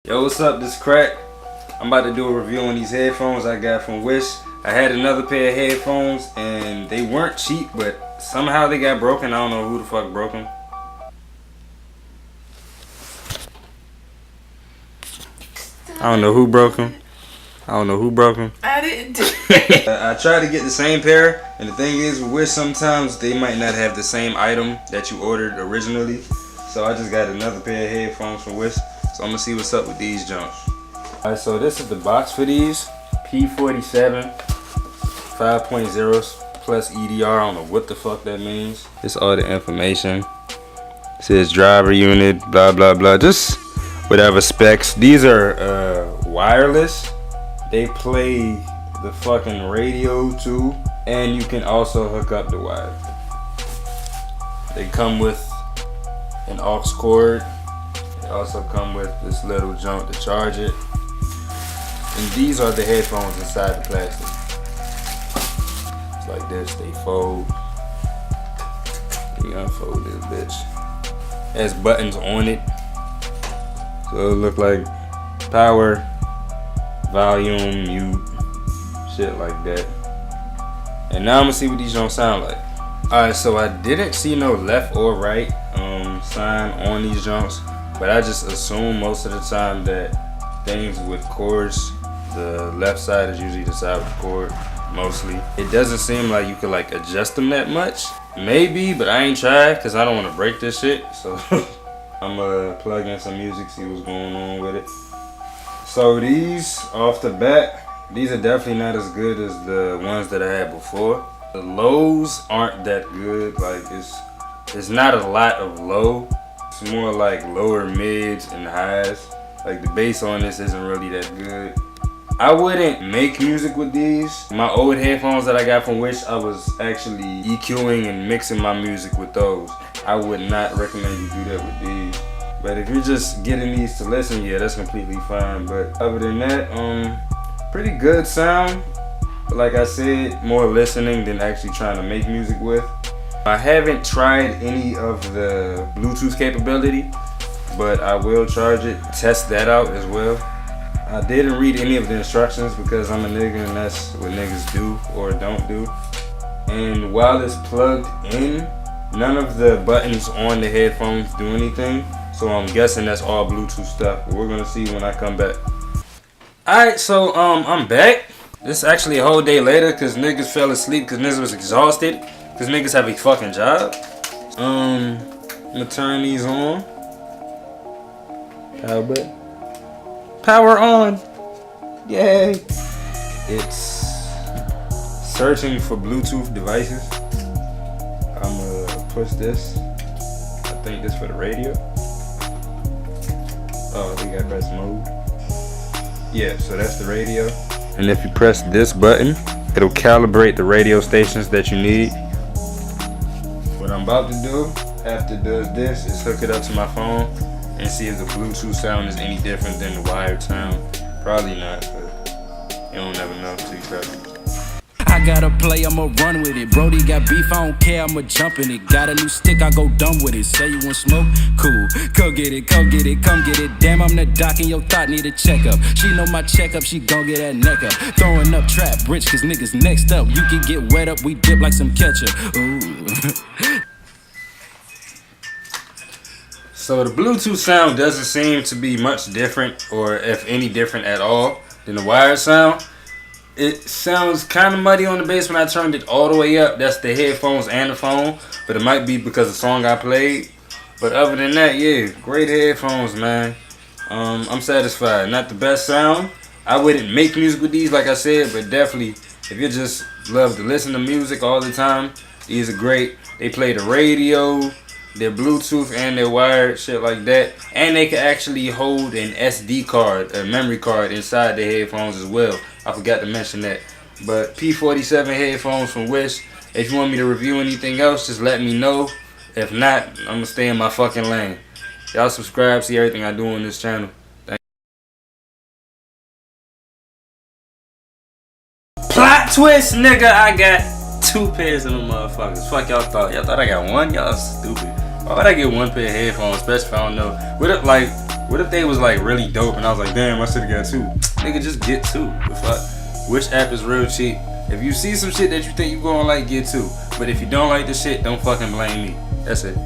Yo, what's up? This Crack. I'm about to do a review on these headphones I got from Wish. I had another pair of headphones and they weren't cheap, but somehow they got broken. I don't know who the fuck broke them. I don't know who broke them. I didn't do it. I tried to get the same pair, and the thing is with Wish, sometimes they might not have the same item that you ordered originally. So I just got another pair of headphones from Wish. So I'm gonna see what's up with these jumps. Alright, so this is the box for these. P47 5.0 plus EDR. I don't know what the fuck that means. It's all the information. It says driver unit, blah blah blah. Just whatever specs. These are wireless. They play the fucking radio too, and you can also hook up the wire. They come with an aux cord. They also come with this little jump to charge it. And these are the headphones inside the plastic. It's like this, they fold. Let me unfold this bitch. It has buttons on it. So it look like power, volume, mute, shit like that. And now I'm gonna see what these don't sound like. Alright, so I didn't see no left or right sign on these jumps, but I just assume most of the time that things with cords, the left side is usually the side with the cord, mostly. It doesn't seem like you could like adjust them that much. Maybe, but I ain't tried because I don't want to break this shit. So I'm gonna plug in some music, see what's going on with it. So these, off the bat, these are definitely not as good as the ones that I had before. The lows aren't that good. Like it's not a lot of low. It's more like lower mids and highs. Like the bass on this isn't really that good. I wouldn't make music with these. My old headphones that I got from Wish, I was actually EQing and mixing my music with those. I would not recommend you do that with these. But if you're just getting these to listen, yeah, that's completely fine. But other than that, pretty good sound. But like I said, more listening than actually trying to make music with. I haven't tried any of the Bluetooth capability, but I will charge it, test that out as well. I didn't read any of the instructions because I'm a nigga and that's what niggas do or don't do. And while it's plugged in, none of the buttons on the headphones do anything. So I'm guessing that's all Bluetooth stuff. But we're gonna see when I come back. Alright, so I'm back. This is actually a whole day later because niggas fell asleep because niggas was exhausted. Because niggas have a fucking job. I'm gonna turn these on. Power button. Power on. Yay. It's searching for Bluetooth devices. I'm gonna push this. I think this for the radio. Oh, we got press mode. Yeah, so that's the radio. And if you press this button, it'll calibrate the radio stations that you need. What I'm about to do after it does this is hook it up to my phone and see if the Bluetooth sound is any different than the wired sound. Probably not, but you don't never know until you try it. I gotta play, I'ma run with it. Brody got beef, I don't care, I'ma jump in it. Got a new stick, I go dumb with it. Say you want smoke? Cool. Go get it, come get it, come get it. Damn, I'm the doc and your thought need a checkup. She know my checkup, she gon' get that neck up. Throwing up trap rich, cause niggas next up. You can get wet up, we dip like some ketchup. Ooh. So the Bluetooth sound doesn't seem to be much different, or if any different at all, than the wired sound. It sounds kind of muddy on the bass when I turned it all the way up. That's the headphones and the phone, but it might be because of the song I played. But other than that, yeah, great headphones, man. I'm satisfied. Not the best sound. I wouldn't make music with these, like I said, but definitely, if you just love to listen to music all the time, these are great. They play the radio, their Bluetooth and their wired, shit like that. And they can actually hold an SD card, a memory card inside the headphones as well. I forgot to mention that. But P47 headphones from Wish. If you want me to review anything else, just let me know. If not, I'm gonna stay in my fucking lane. Y'all subscribe, see everything I do on this channel. Plot twist, nigga, I got 2 pairs of them motherfuckers. Fuck y'all thought. Y'all thought I got one? Y'all stupid. Why would I get 1 pair of headphones, especially if I don't know? What if, like, What if they was like really dope and I was like, damn, I should have got 2. Nigga, just get 2. The fuck? Which app is real cheap? If you see some shit that you think you gonna like, get 2. But if you don't like the shit, don't fucking blame me. That's it.